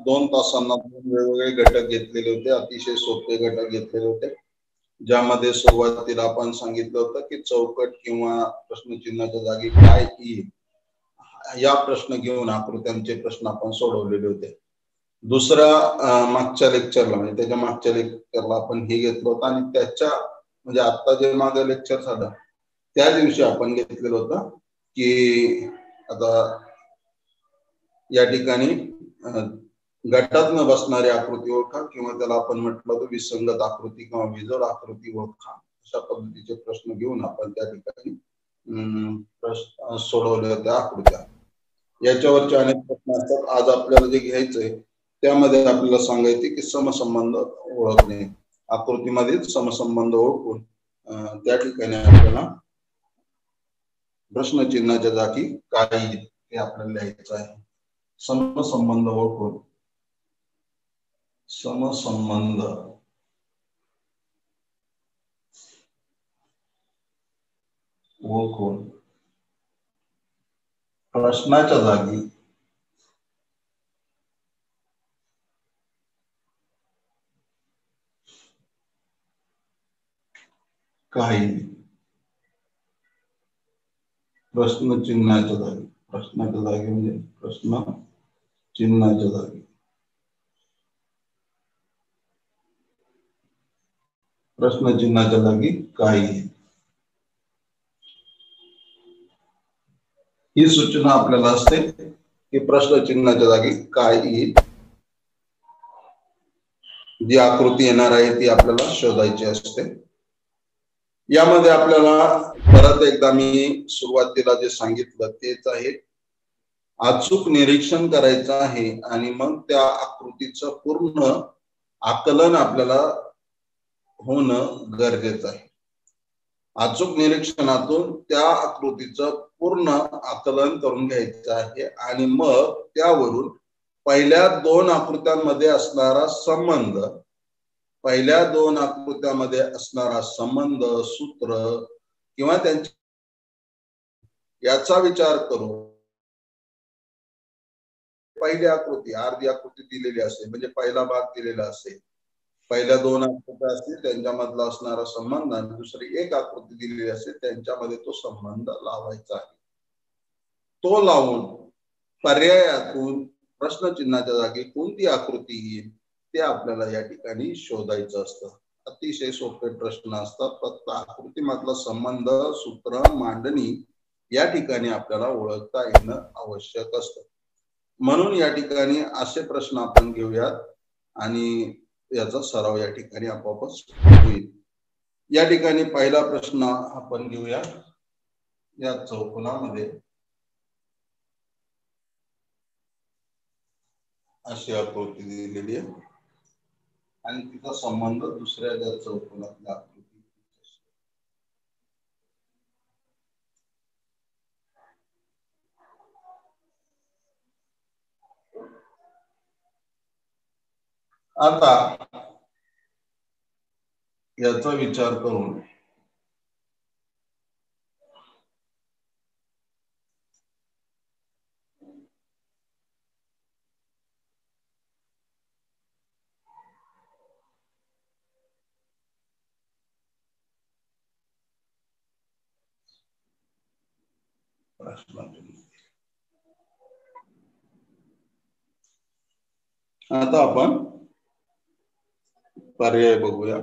2 तासांना 2 वेगवेगळे घटक घेतलेले होते, अतिशय सोपे घटक घेतलेले होते, ज्यामध्ये सुरुवातीला आपण सांगितलं होतं की चौकट किंवा प्रश्नचिन्हाच्या जागी काय येईल या प्रश्न घेऊन आकृत्यांचे प्रश्न आपण सोडवलेले होते. दुसरा मागच्या लेक्चरला म्हणजे त्याच्या मागच्या लेक्चरला आपण हे घेतलं होतं आणि त्याच्या म्हणजे आता जे मागे लेक्चर झालं त्या दिवशी आपण घेतलेलं होतं की आता या ठिकाणी गटात न बसणारी आकृती ओळखा किंवा त्याला आपण म्हटलं होतं विसंगत आकृती किंवा विजोड आकृती ओळखा, अशा पद्धतीचे प्रश्न घेऊन आपण त्या ठिकाणी प्रश्न सोडवले होते आकृत्या. याच्यावरचे अनेक प्रश्न असतात. आज आपल्याला जे घ्यायचंय त्यामध्ये आपल्याला सांगायचे की समसंबंध ओळखणे, आकृतीमध्ये समसंबंध ओळखून त्या ठिकाणी आपल्याला प्रश्नचिन्हाच्या जागी काय येईल ते आपल्याला लिहायचं आहे. समसंबंध ओळखून समसंबंध ओळखून प्रश्नाच्या जागी काही प्रश्नचिन्हाच्या जागी, प्रश्नाच्या जागी म्हणजे प्रश्न चिन्हाच्या जागी प्रश्नचिन्हाच्या जागी काही ही सूचना आपल्याला असते की प्रश्नचिन्हाच्या जागी काय येईल, जी आकृती येणार आहे ती आपल्याला शोधायची असते. यामध्ये आपल्याला परत एकदा मी सुरुवातीला जे सांगितलं तेच आहे, अचूक निरीक्षण करायचं आहे आणि मग त्या आकृतीचं पूर्ण आकलन आपल्याला होणं गरजेचं आहे. अचूक निरीक्षणातून त्या आकृतीचं पूर्ण आकलन करून घ्यायचं आहे आणि मग त्यावरून पहिल्या 2 आकृत्यांमध्ये असणारा संबंध, पहिल्या 2 आकृत्यामध्ये असणारा संबंध, सूत्र किंवा त्यांच्या याचा विचार करून पहिली आकृती अर्धी आकृती दिलेली असेल म्हणजे पहिला भाग दिलेला असेल, पहिल्या 2 आकृत्या असतील त्यांच्यामधला असणारा संबंध आणि दुसरी एक आकृती दिलेली असेल त्यांच्यामध्ये तो संबंध लावायचा आहे. तो लावून पर्यायातून प्रश्नचिन्हाच्या जागी कोणती आकृती येईल ते आपल्याला या ठिकाणी शोधायचं असतं. अतिशय सोपे प्रश्न असतात, फक्त आकृतीमधला संबंध, सूत्र, मांडणी या ठिकाणी आपल्याला ओळखता येणं आवश्यक असतं. म्हणून या ठिकाणी असे प्रश्न आपण घेऊयात आणि याचा सराव या ठिकाणी आपोआपच होईल. या ठिकाणी पहिला प्रश्न आपण घेऊया. या चौकोनामध्ये अशी आकृती दिलेली आहे आणि तिचा संबंध दुसऱ्या ज्या चौकोनातल्या आकृती आता याचा विचार करून आता आपण पर्याय बघूया.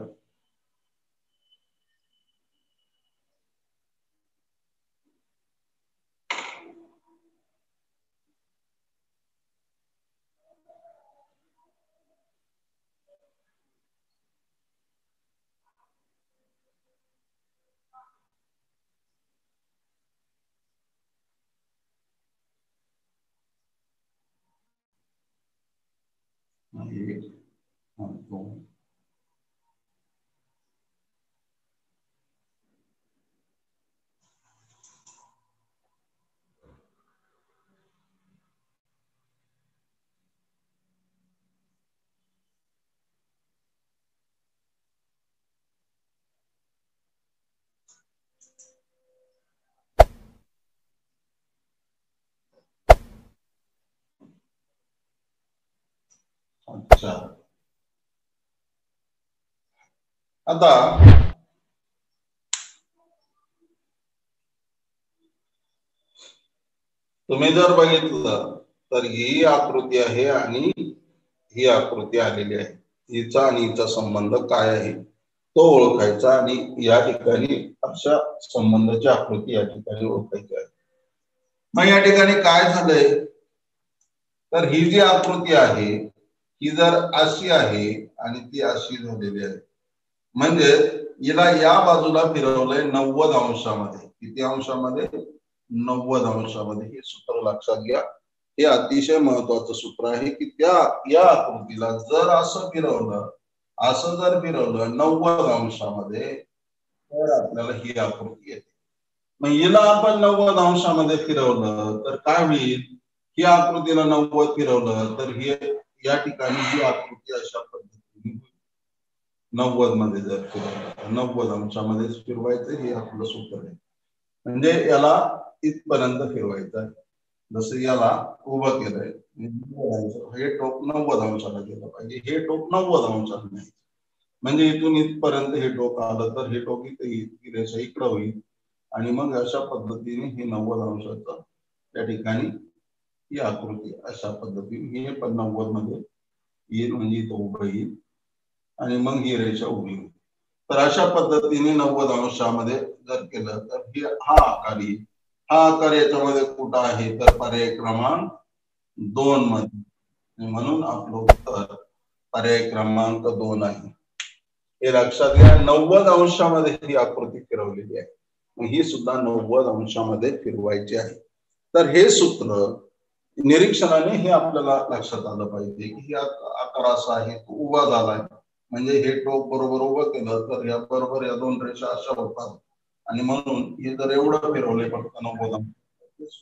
अच्छा, आता तुम्ही जर बघितलं तर ही आकृती आहे आणि ही आकृती आलेली आहे, हिचा आणि हिचा संबंध काय आहे तो ओळखायचा आणि या ठिकाणी अशा संबंधाची आकृती या ठिकाणी ओळखायची आहे. मग या ठिकाणी काय झालंय तर ही जी आकृती आहे ही जर अशी आहे आणि ती अशी झालेली आहे, म्हणजे हिला या बाजूला फिरवलंय 90 अंशामध्ये. किती अंशामध्ये? 90 अंशामध्ये. हे सूत्र लक्षात घ्या, हे अतिशय महत्वाचं सूत्र आहे की त्या या आकृतीला जर असं फिरवलं, असं जर फिरवलं 90 अंशामध्ये तर आपल्याला ही आकृती येते. मग हिला आपण 90 अंशामध्ये फिरवलं तर काय होईल? ही आकृतीला 90 फिरवलं तर हे या ठिकाणी ही आकृती अशा पद्धतीने 90 मध्ये जर फिरवलं, 90 अंशामध्येच फिरवायचं हे आपलं सूत्र आहे. म्हणजे याला इथपर्यंत फिरवायचं आहे. जसं याला उभं केलंय, हे टोक 90 अंशाला गेलं पाहिजे, हे टोक 90 अंशाला नाही. म्हणजे इथून इथपर्यंत हे टोक आलं तर हे टोक इथे ही रेषा इकडं होईल आणि मग अशा पद्धतीने हे 90 अंशाचं त्या ठिकाणी ही आकृती अशा पद्धतीने हे पण 90 मध्ये येईल, म्हणजे इथं उभं येईल आणि मग ही रेषा उभी होईल. तर अशा पद्धतीने 90 अंशामध्ये जर केलं तर ही हा आकार येईल. हा आकार याच्यामध्ये कुठं आहे तर पर्याय क्रमांक 2 मध्ये, म्हणून आपलं उत्तर पर्याय क्रमांक 2 आहे. हे लक्षात घ्या, 90 अंशामध्ये ही आकृती फिरवलेली आहे, मग ही सुद्धा 90 अंशामध्ये फिरवायची आहे. तर हे सूत्र निरीक्षणाने हे आपल्याला लक्षात आलं पाहिजे की ही आकार असा आहे, तो उभा झालाय, म्हणजे हे टोक बरोबर उभं केलं तर या बरोबर या दोन रेषा अशा होतात आणि म्हणून हे जर एवढं फिरवले फक्त 90 अंश,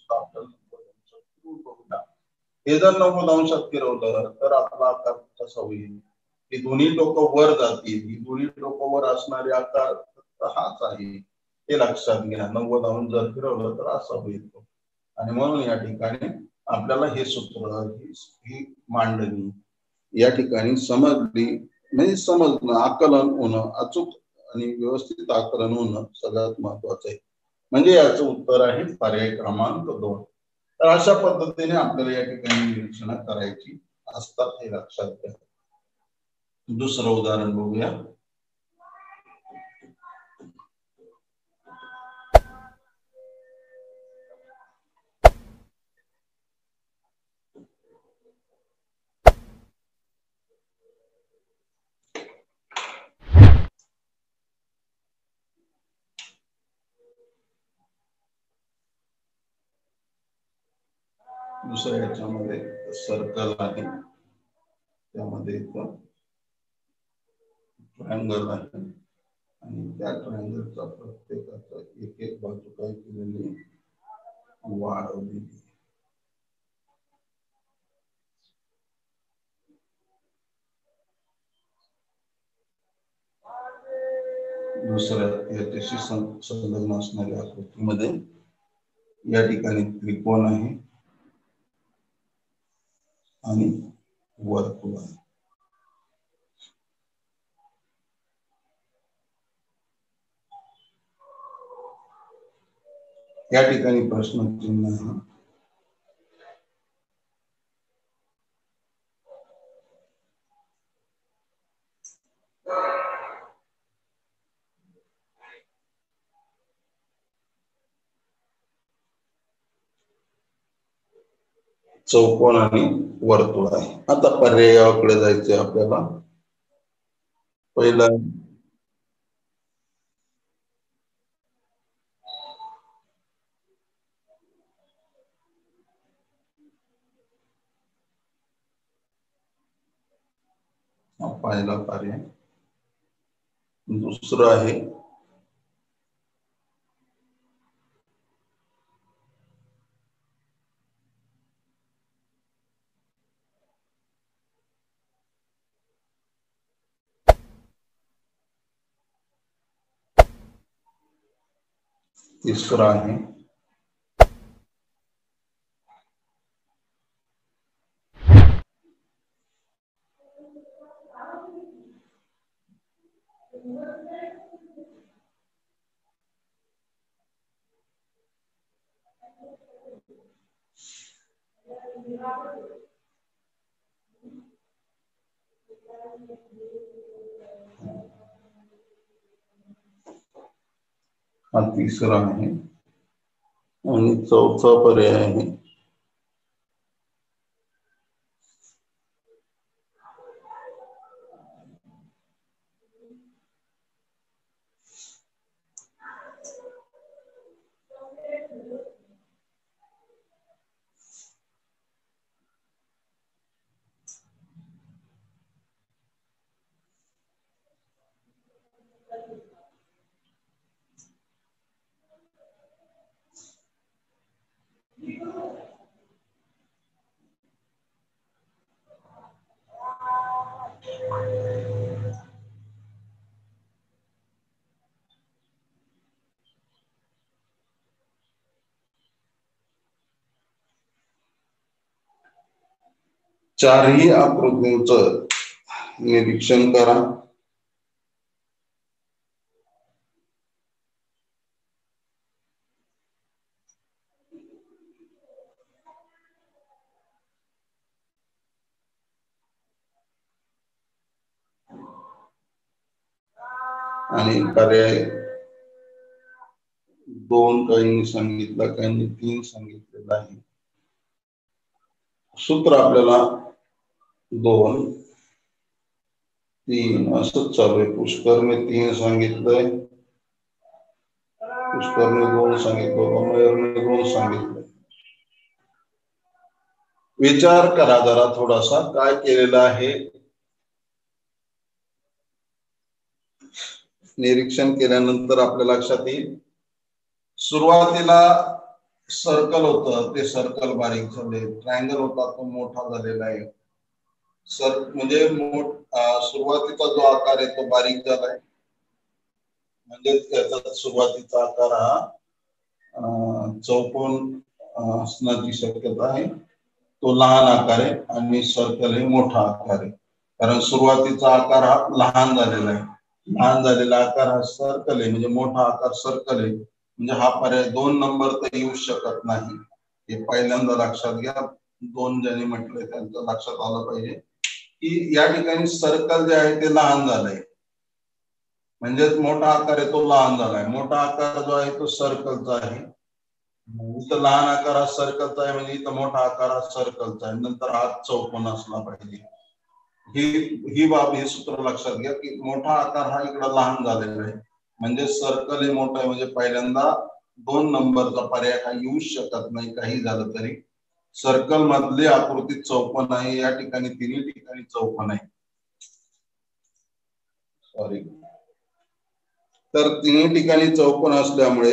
हे जर 90 अंशात फिरवलं तर आपला आकार कसा होईल? ही दोन्ही टोक वर जातील, ही दोन्ही टोक वर असणारे आकार हाच आहे, हे लक्षात घ्या. 90 अंश जर फिरवलं तर असं होईल आणि म्हणून या ठिकाणी आपल्याला हे सूत्र, ही मांडणी या ठिकाणी समजली, म्हणजे समजणं, आकलन होणं, अचूक आणि व्यवस्थित आकलन होणं सगळ्यात महत्वाचं आहे. म्हणजे याचं उत्तर आहे पर्याय क्रमांक 2. तर अशा पद्धतीने आपल्याला या ठिकाणी निरीक्षण करायची असतात, हे लक्षात घ्या. दुसरं उदाहरण बघूया. दुसऱ्या याच्यामध्ये सर्कल आहे, त्यामध्ये ट्रायंगल आहे आणि त्या ट्रायंगलचा प्रत्येकाचा एक एक बाजू काय केलेली वाढवली. दुसऱ्या याच्याशी संलग्न असणाऱ्या आकृतीमध्ये या ठिकाणी त्रिकोण आहे आणि वर्तुळ आहे. या ठिकाणी प्रश्नचिन्ह आहे. चौकोन आणि वर्तुळ आहे. आता पर्यायाकडे जायचंय आपल्याला. पहिला पहिला पर्याय. दुसरं आहे तिसरा आहे हा तिसरा आहे आणि चौथा पर्याय आहे चारही आकृतींचं निरीक्षण करा. आणि पर्याय 2 काहींनी सांगितलं, काहींनी 3 सांगितलेलं आहे. सूत्र आपल्याला 2 3 असंच चालू आहे. पुष्करने 3 सांगितलंय, पुष्करने 2 सांगितलं, मयूरने 2 सांगितलं. विचार करा जरा थोडासा काय केलेलं आहे. निरीक्षण केल्यानंतर आपल्या लक्षात येईल. सुरुवातीला सर्कल होतं ते सर्कल बारीक झाले, ट्रायंगल होता तो मोठा झालेला आहे. म्हणजे सुरुवातीचा जो आकार आहे तो बारीक झालाय, म्हणजे त्याचा सुरुवातीचा आकार हा चौकोन असण्याची शक्यता आहे. तो लहान आकार आहे आणि सर्कल हे मोठा आकार आहे, कारण सुरुवातीचा आकार हा लहान झालेला आहे. लहान झालेला आकार हा सर्कल आहे, म्हणजे मोठा आकार सर्कल आहे. म्हणजे हा पर्याय 2 नंबर तर येऊ शकत नाही. हे पहिल्यांदा लक्षात घ्या. 2 ज्यांनी म्हटलंय त्यांचं लक्षात आलं पाहिजे की या ठिकाणी सर्कल जे आहे ते लहान झालंय, म्हणजेच मोठा आकार आहे तो लहान झालाय. मोठा आकार जो आहे तो सर्कलचा आहे, इथं लहान आकार हा सर्कलचा आहे, म्हणजे इथं मोठा आकार हा सर्कलचा आहे. नंतर हा चौकोन असला पाहिजे. ही बाब, हे सूत्र लक्षात घ्या की मोठा आकार हा इकडे लहान झालेला आहे, म्हणजे सर्कल हे मोठं आहे. म्हणजे पहिल्यांदा 2 नंबरचा पर्याय हा येऊ शकत नाही काही झालं तरी. सर्कल मधली आकृती चौकोन आहे, या ठिकाणी तिन्ही ठिकाणी चौकोन आहे. सॉरी, तर तिन्ही ठिकाणी चौकोन असल्यामुळे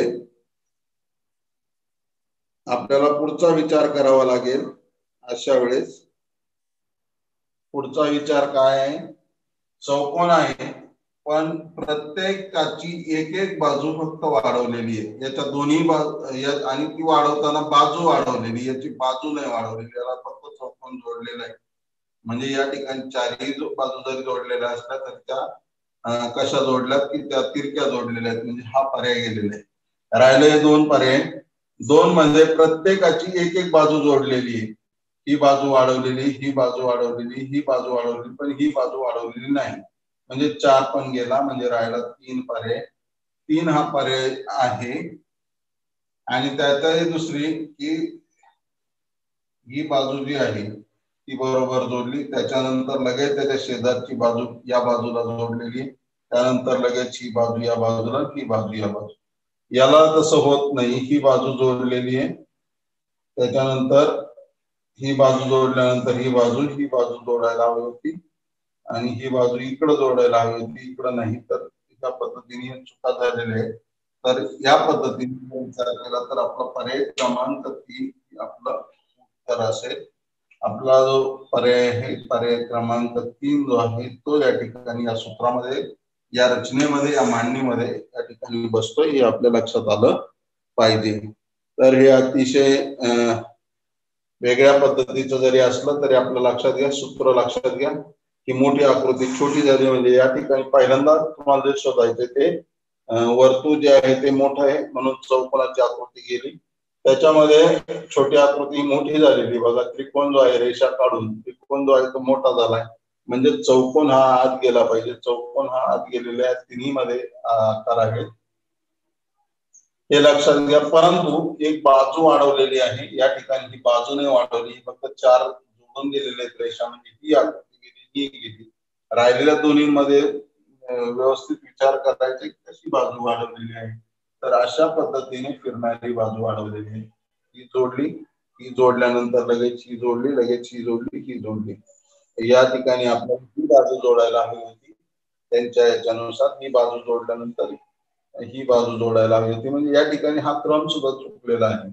आपल्याला पुढचा विचार करावा लागेल. अशा वेळेस पुढचा विचार काय आहे, चौकोन आहे पण प्रत्येकाची एक एक बाजू फक्त वाढवलेली आहे. याच्या दोन्ही बाजू आणि ती वाढवताना बाजू वाढवलेली, याची बाजू नाही वाढवलेली, याला फक्त चौकोन जोडलेला आहे. म्हणजे या ठिकाणी चारही बाजू जरी जोडलेल्या असल्या तर त्या कशा जोडल्यात की त्या तिरक्या जोडलेल्या आहेत, म्हणजे हा पर्याय गेलेला आहे. राहिले 2 पर्याय. 2 म्हणजे प्रत्येकाची एक एक बाजू जोडलेली आहे. ही बाजू वाढवलेली, ही बाजू वाढवलेली, ही बाजू वाढवलेली, पण ही बाजू वाढवलेली नाही, म्हणजे 4 पण गेला. म्हणजे राहिला 3 पर्याय. 3 हा पर्याय आहे. आणि त्यातही दुसरी की ही बाजू जी आहे ती बरोबर जोडली, त्याच्यानंतर लगेच त्याच्या शेजारची बाजू या बाजूला जोडलेली, त्यानंतर लगेच ही बाजू या बाजूला, ही बाजू या बाजू. याला तसं होत नाही. ही बाजू जोडलेली आहे, त्याच्यानंतर ही बाजू जोडल्यानंतर ही बाजू जोडायला हवी होती, आणि ही बाजू इकडे जोडायला हवी होती, इकडं नाही. तर त्या पद्धतीने चुका झालेल्या आहेत. तर या पद्धतीने विचार केला तर आपला पर्याय क्रमांक 3 आपलं उत्तर असेल. आपला जो पर्याय आहे, पर्याय क्रमांक 3 जो आहे तो या ठिकाणी या सूत्रामध्ये, या रचनेमध्ये, या मांडणीमध्ये या ठिकाणी बसतोय, हे आपल्या लक्षात आलं पाहिजे. तर हे अतिशय वेगळ्या पद्धतीचं जरी असलं तरी आपलं लक्षात घ्या, सूत्र लक्षात घ्या. ही मोठी आकृती छोटी झाली म्हणजे या ठिकाणी पहिल्यांदा तुम्हाला जे शोधायचे ते वर्तुळ जे आहे ते मोठं आहे म्हणून चौकोनाची आकृती गेली, त्याच्यामध्ये छोटी आकृती मोठी झालेली बघा, त्रिकोण जो आहे रेषा काढून त्रिकोण जो आहे तो मोठा झालाय म्हणजे चौकोन हा आत गेला पाहिजे, चौकोन हा आत गेलेला आहे, तिन्ही मध्ये आकार आहेत हे लक्षात घ्या. परंतु एक बाजू वाढवलेली आहे, या ठिकाणी ही बाजू नाही वाढवली, फक्त चार जोडून दिलेले आहेत रेषा म्हणजे ही आकृती गेली ही गेली, राहिलेल्या दोन्हीमध्ये व्यवस्थित विचार करायचे कशी बाजू वाढवलेली आहे, तर अशा पद्धतीने फिरणारी बाजू वाढवलेली आहे, ही जोडली ही जोडल्यानंतर लगेच ही जोडली, लगेच ही जोडली ही जोडली, या ठिकाणी आपल्याला ही बाजू जोडायला हवी होती, त्यांच्या याच्यानुसार ही बाजू जोडल्यानंतर ही बाजू जोडायला हवी होती, म्हणजे या ठिकाणी हा क्रम सुद्धा चुकलेला आहे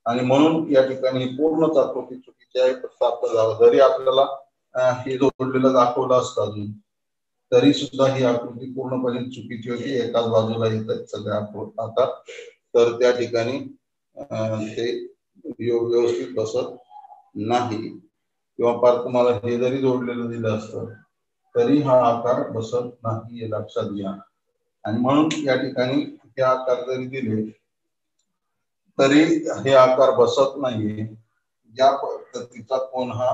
आणि म्हणून या ठिकाणी पूर्णच आकृती चुकीची आहे. जरी आपल्याला हे जोडलेलं दाखवलं असतं अजून तरी सुद्धा ही आकृती पूर्णपणे चुकीची होती, एकाच बाजूला येत आहेत सगळ्या आकार, तर त्या ठिकाणी ते व्यवस्थित बसत नाही किंवा पार तुम्हाला हे जरी जोडलेलं दिलं असतं तरी हा आकार बसत नाही हे लक्षात घ्या. आणि म्हणून या ठिकाणी हे आकार जरी दिले तरी हे आकार बसत नाहीये, या पद्धतीचा कोन हा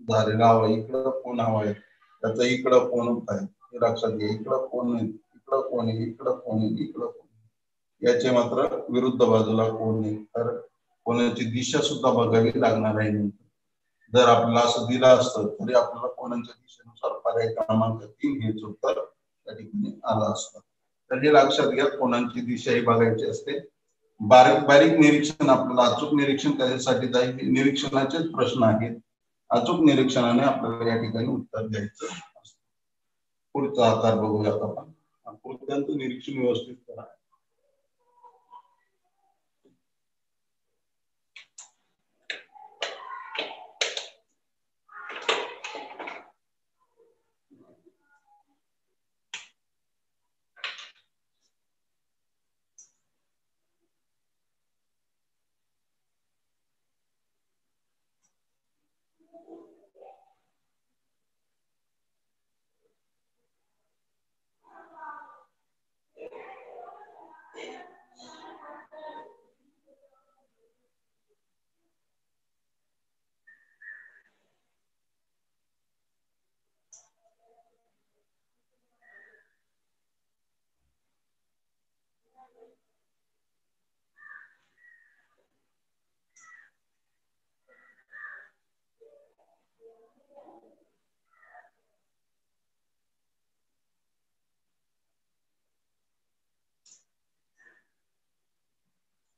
झालेला हवा, इकडं कोन हवा आहे त्याचा इकडं कोन होत आहे हे लक्षात घ्या, इकडं कोन आहे इकडं कोन आहे इकडं कोन आहे इकडं कोन, याचे मात्र विरुद्ध बाजूला कोन आहे, तर कोणाची दिशा सुद्धा बघावी लागणार आहे. जर आपल्याला असं दिलं असतं तरी आपल्याला कोणाच्या दिशेनुसार पर्याय क्रमांक 3 हेच उत्तर त्या ठिकाणी आलं असतं. तर हे लक्षात घ्या, कोणाची दिशा ही बघायची असते. बारीक बारीक निरीक्षण, आपल्याला अचूक निरीक्षण त्याच्यासाठी जाईल, निरीक्षणाचेच प्रश्न आहेत, अचूक निरीक्षणाने आपल्याला या ठिकाणी उत्तर द्यायचं असतं. पुढचा आकार बघूयात आपण, आकृत्यांचं निरीक्षण व्यवस्थित करा.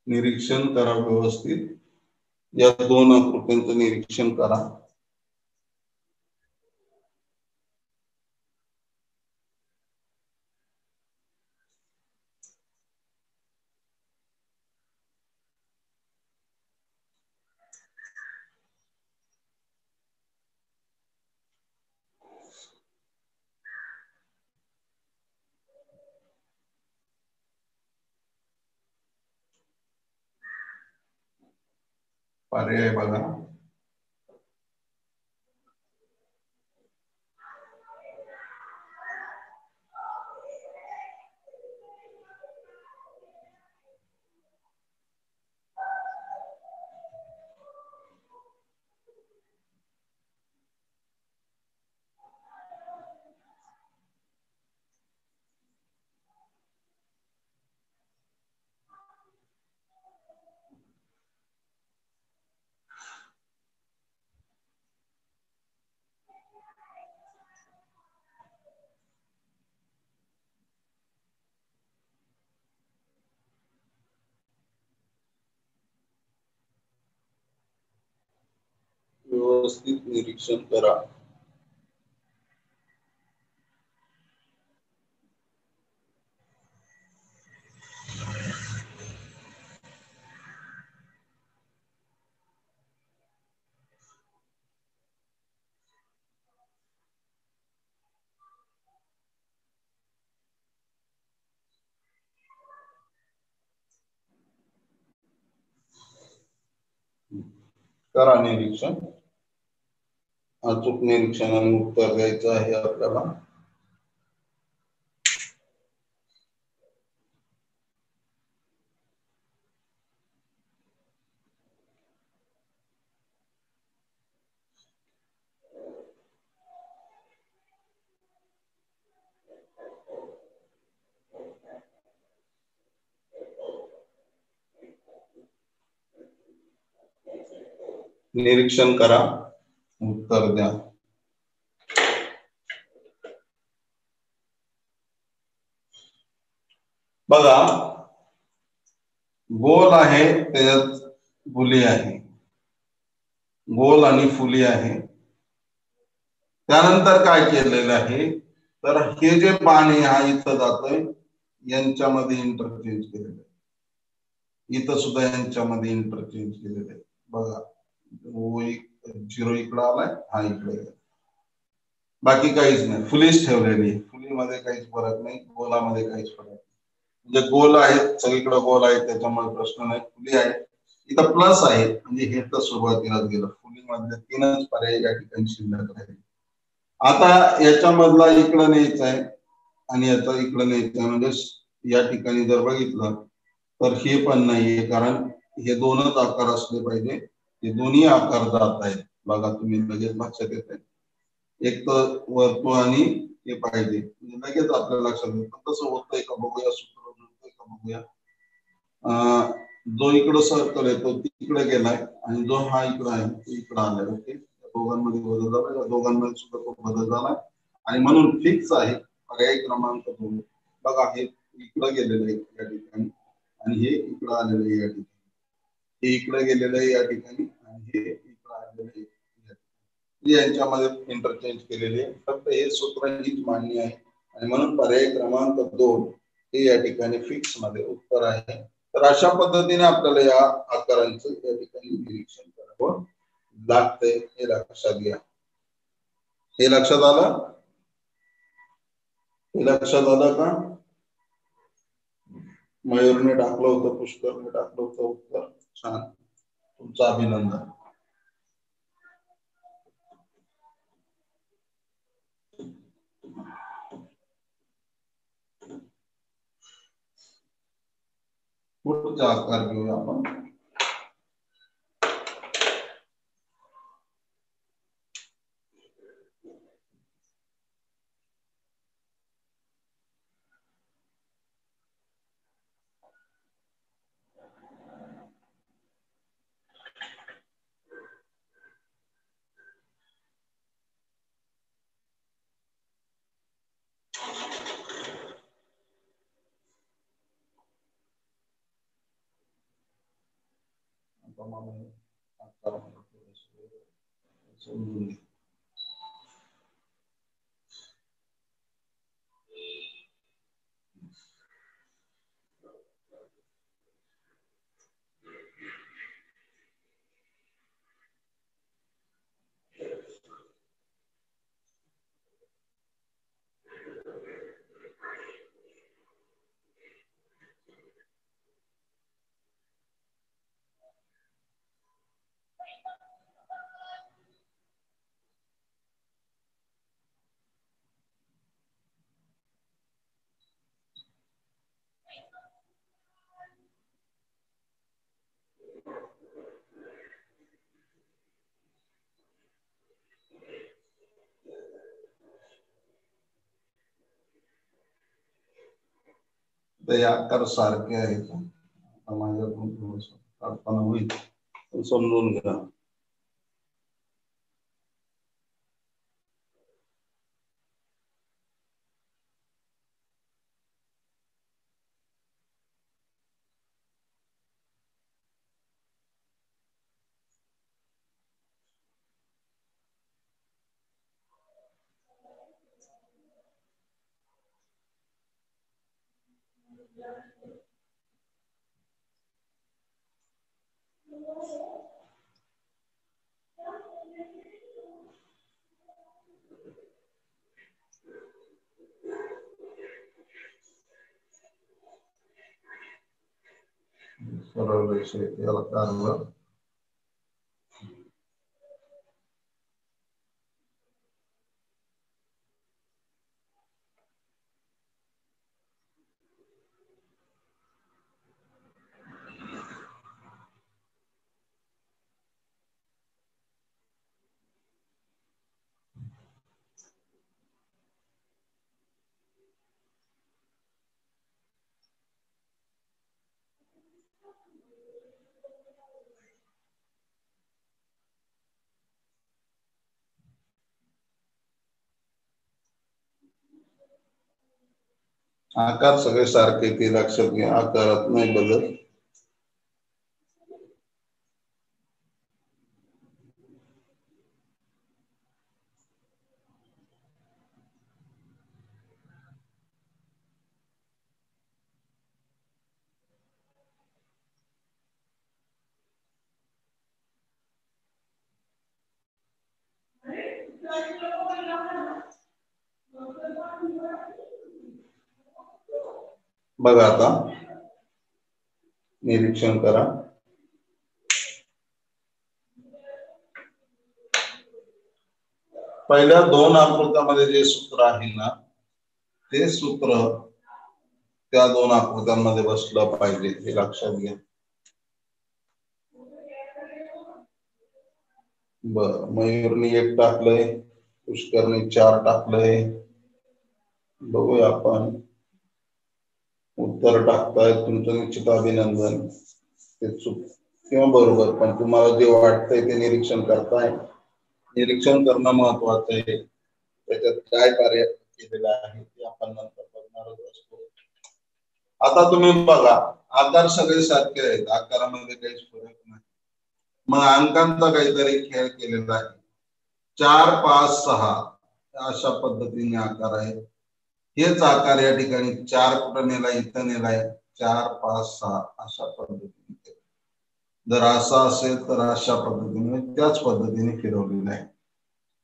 निरीक्षण करा व्यवस्थित, या दोन आकृत्यांचं निरीक्षण करा. पर्याय बघा. व्यवस्थित निरीक्षण करा. करा निरीक्षण. अचूक निरीक्षणाने उत्तर द्यायचं आहे आपल्याला. निरीक्षण करा, उत्तर द्या. बघा, गोल आहे त्याच्यात फुली आहे, गोल आणि फुली आहे. त्यानंतर काय केलेलं आहे तर हे जे बाण हा इथं जातोय यांच्यामध्ये इंटरचेंज केलेलं आहे, इथं सुद्धा यांच्यामध्ये इंटरचेंज केलेलं आहे. बघा, 0 इकडं आलाय, हा इकडे, बाकी काहीच नाही, फुलीच ठेवलेली. फुलीमध्ये काहीच फरक नाही, गोलामध्ये काहीच फरक नाही. म्हणजे गोल आहेत सगळीकडे, गोल आहेत त्याच्यामुळे प्रश्न नाही. फुली आहे इथं प्लस आहे, म्हणजे हे तर सुरुवातीलाच गेलं. फुली मधले 3च पर्याय या ठिकाणी शिल्लक राहिले. आता याच्यामधला इकडं न्यायचा आहे आणि याचा इकडं न्यायचा आहे, म्हणजे या ठिकाणी जर बघितलं तर हे पण नाहीये, कारण हे दोनच आकार असले पाहिजे. हे दोन्ही आकार जात आहेत. बघा तुम्ही लगेच लक्षात येत आहे, एक तर वर्तुळ आणि हे पाहिजे, लगेच आपल्या लक्षात येतं. तसं होतंय का बघूया, सूत्र जुळतंय का बघूया. जो इकडं सर्कल आहे तो तिकडे गेलाय आणि जो हा इकडं आहे तो इकडं आलाय. ओके, दोघांमध्ये बदल झाला, दोघांमध्ये सुद्धा तो बदल झाला आणि म्हणून फिक्स आहे पर्याय क्रमांक 2. बघा, हे इकडं गेलेलं आहे या ठिकाणी आणि हे इकडं आलेलं आहे या ठिकाणी, हे इकडे गेलेलं आहे या ठिकाणी आणि हे इकडे आलेलं आहे. यांच्यामध्ये इंटरचेंज केलेले, फक्त हे सूत्र हीच मान्य आहे आणि म्हणून पर्याय क्रमांक 2 हे या ठिकाणी फिक्स मध्ये उत्तर आहे. तर अशा पद्धतीने आपल्याला या आकारांचं या ठिकाणी निरीक्षण करावं लागतंय, हे लक्षात घ्या. हे लक्षात आलं? हे लक्षात आलं का? मयूरने टाकलं होतं, पुष्करने टाकलं होतं उत्तर. छान, तुमचं अभिनंदन. पुढचा आकार घेऊया आपण. ते आकार सारखे आहेत, माझ्याकडून थोडंसं काढताना होईल, समजून घ्या. सरळ रेषे याला काढलं, आकार सगळे सारखे ते लक्षात घ्या, आकारात नाही बदल. बघा आता निरीक्षण करा. पहिल्या दोन आकृत्यामध्ये जे सूत्र आहे ना, ते सूत्र त्या दोन आकृत्यांमध्ये बसलं पाहिजे, हे लक्षात घ्या. बर, मयूरनी 1 टाकलंय, पुष्करने 4 टाकलंय. बघूया आपण. उत्तर टाकताय, तुमचं निश्चित अभिनंदन. ते चूक किंवा बरोबर, पण तुम्हाला जे वाटतंय ते निरीक्षण करताय. निरीक्षण करणं महत्वाचं आहे. त्याच्यात काय कार्य केलेलं आहे ते आपण नंतर बघणारच असतो. आता तुम्ही बघा, आकार सगळे सारखे आहेत, आकारामध्ये काहीच फरक नाही. मग अंकांचा काहीतरी खेळ केलेला आहे. 4, 5, 6 अशा पद्धतीने आकार आहेत. हेच आकार या ठिकाणी 4 कुठं नेलाय, इथं नेलाय, 4, 5, 6 अशा पद्धतीने. जर असा असेल तर अशा पद्धतीने, त्याच पद्धतीने फिरवलेलं आहे.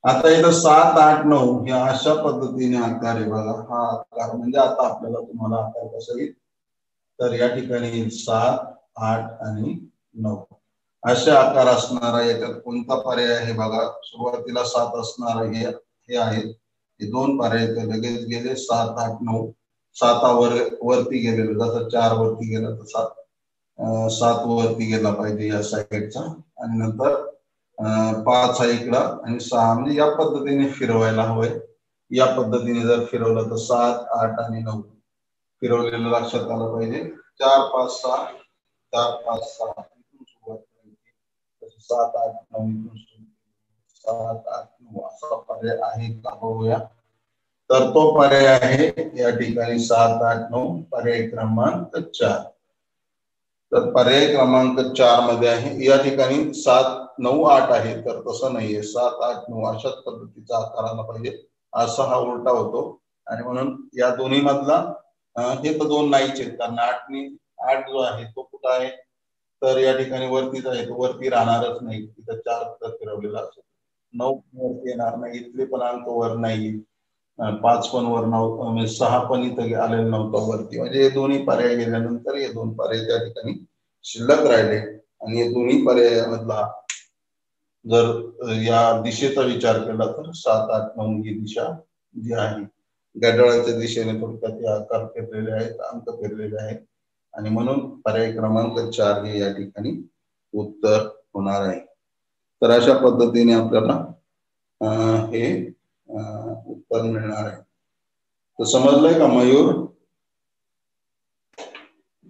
आता इथं 7, 8, 9 हे अशा पद्धतीने आकार आहे बघा. हा आकार म्हणजे आता आपल्याला तुम्हाला आकार कसा येईल, तर या ठिकाणी 7, 8 आणि 9 असे आकार असणारा याच्यात कोणता पर्याय आहे बघा. सुरुवातीला 7 असणार हे आहेत, हे 2 पर्याय लगेच गेले. 7, 8, 9 7 वरती गेलेलं, जसं 4 वरती गेला तसा 7 वरती गेला पाहिजे या साईडचा, आणि नंतर 5 हा इकडं आणि 6, म्हणजे या पद्धतीने फिरवायला हवंय. या पद्धतीने जर फिरवलं तर 7, 8 आणि 9 फिरवलेलं लक्षात आलं पाहिजे. 4, 5, 6 4, 5, 6 इथून सुरुवात करायची. 7, 8, 9 इथून 7, 8, 9 असा पर्याय आहे का बघूया. तर तो पर्याय आहे या ठिकाणी 7, 8, 9 पर्याय क्रमांक 4. तर पर्याय क्रमांक 4 मध्ये आहे. या ठिकाणी 7, 9, 8 आहे, तर तसं नाहीये. 7, 8, 9 अशाच पद्धतीचा आकार आला पाहिजे. असा हा उलटा होतो, आणि म्हणून या दोन्ही मधला हे तर 2 नाहीच आहेत, कारण 8 जो आहे तो कुठं आहे, तर या ठिकाणी वरतीच आहे, तो वरती राहणारच नाही. तिथं 4 फिरवलेला असेल. 9 वरती येणार नाही, इथले पण अंक वर नाही. 5 पण वर नव्हतं, म्हणजे 6 पण इथं आलेलं नव्हतं वरती. म्हणजे हे दोन्ही पर्याय गेल्यानंतर हे 2 पर्याय त्या ठिकाणी शिल्लक राहिले. आणि हे दोन्ही पर्यायामधला जर या दिशेचा विचार केला तर 7, 8, 9 ही दिशा जी आहे, घड्याळाच्या दिशेने थोडक्यात हे आकार फिरलेले आहेत, अंक फिरलेले आहेत, आणि म्हणून पर्याय क्रमांक 4 हे या ठिकाणी उत्तर होणार आहे. तर अशा पद्धतीने आपल्याला हे उत्तर मिळणार आहे. तर समजलंय का मयूर?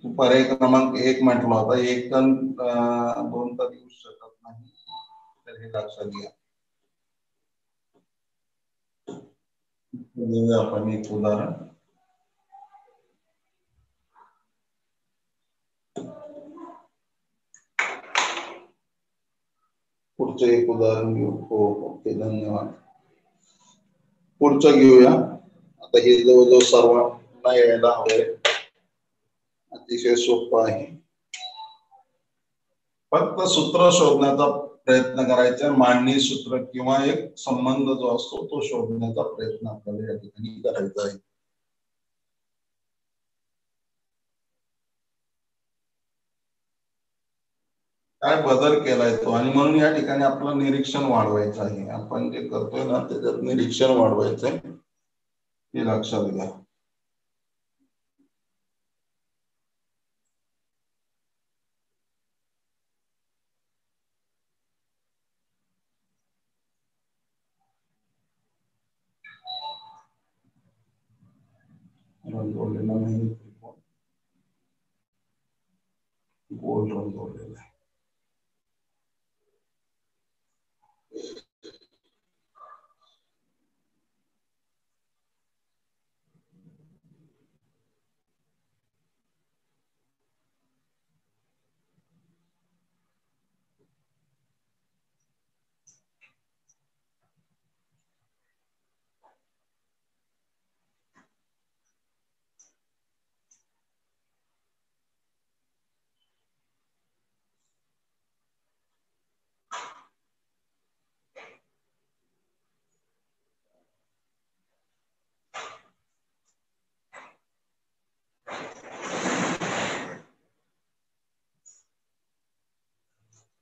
पर्याय क्रमांक 1 म्हटला होता, 1 तर 2 तर येऊ शकत नाही, तर हे लक्षात घ्या. आपण एक उदाहरण. पुढचं एक उदाहरण घेऊ. हो, ओके, धन्यवाद. पुढचं घेऊया. आता हे जवळजवळ सर्वांना यायला हवंय, अतिशय सोपं आहे. फक्त सूत्र शोधण्याचा प्रयत्न करायचा, मांडणी सूत्र किंवा एक संबंध जो असतो तो शोधण्याचा प्रयत्न आपल्याला या ठिकाणी करायचा आहे. काय बदल केलाय तो, आणि म्हणून या ठिकाणी आपलं निरीक्षण वाढवायचं आहे. आपण जे करतोय ना त्याच्यात निरीक्षण वाढवायचंय, हे लक्षात घ्या. रंगवलेला नाही, गोल रंगवलेला आहे.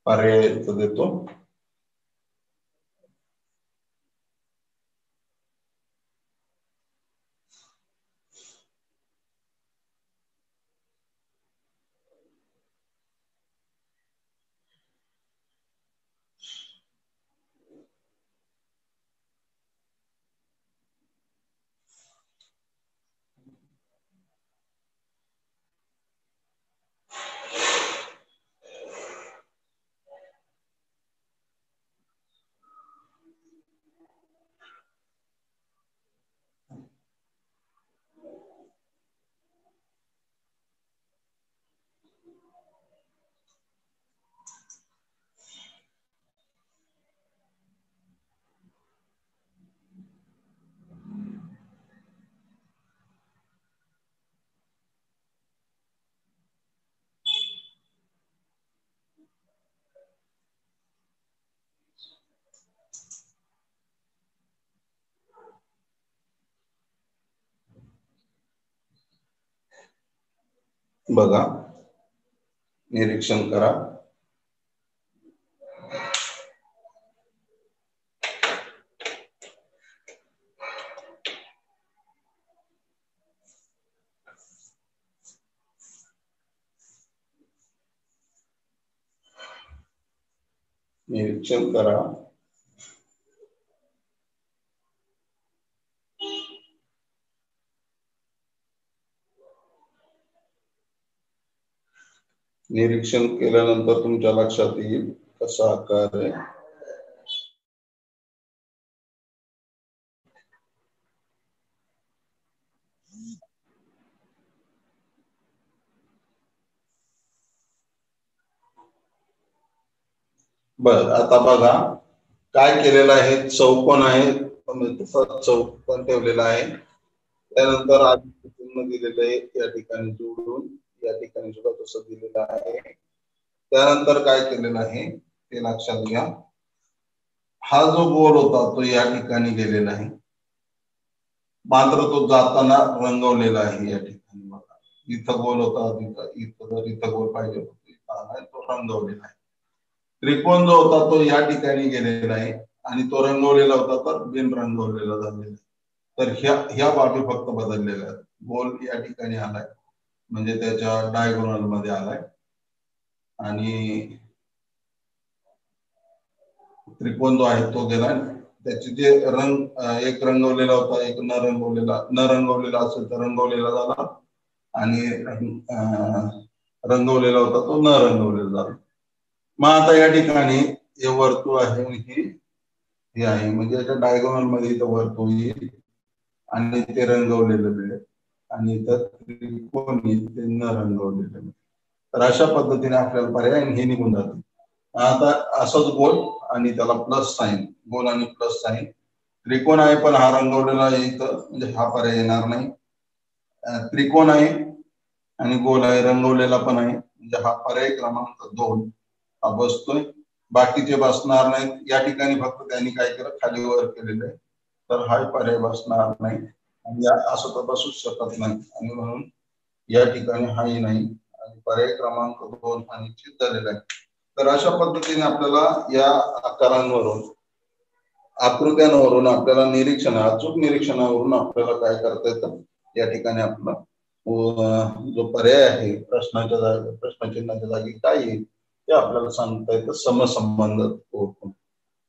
पर्याय देतो. बघा, निरीक्षण करा. निरीक्षण करा. निरीक्षण केल्यानंतर तुमच्या लक्षात येईल कसा आकार आहे. बर, आता बघा काय केलेलं आहे. चौकोन आहे, चौकोन ठेवलेला आहे. त्यानंतर आधी चिन्ह दिलेलं आहे, या ठिकाणी जोडून या ठिकाणी सुद्धा तसं दिलेलं आहे. त्यानंतर काय केलेलं आहे ते लक्षात घ्या. हा जो गोल होता तो या ठिकाणी गेलेला आहे, मात्र तो जाताना रंगवलेला आहे. या ठिकाणी बघा, इथं गोल होता, इथं गोल पाहिजे होता, तो रंगवलेला आहे. त्रिकोण जो होता तो या ठिकाणी गेलेला आहे आणि तो रंगवलेला होता तर बिन रंगवलेला झालेला आहे. तर ह्या बाबी फक्त बदललेल्या आहेत. गोल या ठिकाणी आलाय म्हणजे त्याच्या डायगोनल मध्ये आलाय आणि त्रिकोण जो आहे तो गेला. त्याचे जे रंग, एक रंगवलेला होता, एक न रंगवलेला असेल तर रंगवलेला झाला आणि रंगवलेला होता तो न रंगवलेला झाला. मग आता या ठिकाणी हे वर्तुळ आहे हे आहे, म्हणजे याच्या डायगोनल मध्ये इथं वर्तुळ येईल आणि ते रंगवलेलं मिळेल आणि इथं त्रिकोण येईल ते न रंगवलेलं मिळेल. तर अशा पद्धतीने आपल्याला पर्याय हे निघून जाते. आता असंच गोल आणि त्याला प्लस साइन, गोल आणि प्लस साइन. त्रिकोण आहे पण हा रंगवलेला इथं म्हणजे हा पर्याय येणार नाही. त्रिकोण आहे आणि गोल आहे, रंगवलेला पण आहे, म्हणजे हा पर्याय क्रमांक 2 हा बसतोय. बाकीचे बसणार नाहीत. या ठिकाणी फक्त त्यांनी काय केलं, खाली वर केलेलं आहे, तर हा पर्याय बसणार नाही आणि असं तर बसूच शकत नाही आणि म्हणून या ठिकाणी हाही नाही आणि पर्याय क्रमांक 2 हा निश्चित झालेला आहे. तर अशा पद्धतीने आपल्याला या आकारांवरून, आकृत्यांवरून आपल्याला अचूक निरीक्षणावरून आपल्याला काय करता येतं, या ठिकाणी आपला जो पर्याय आहे प्रश्नचिन्हाच्या जागी काय येईल ते आपल्याला सांगता येतं समसंबंध ओळखून.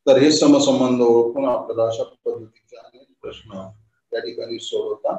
तर हे समसंबंध ओळखून आपल्याला अशा पद्धतीचे अनेक प्रश्न या ठिकाणी सोडवता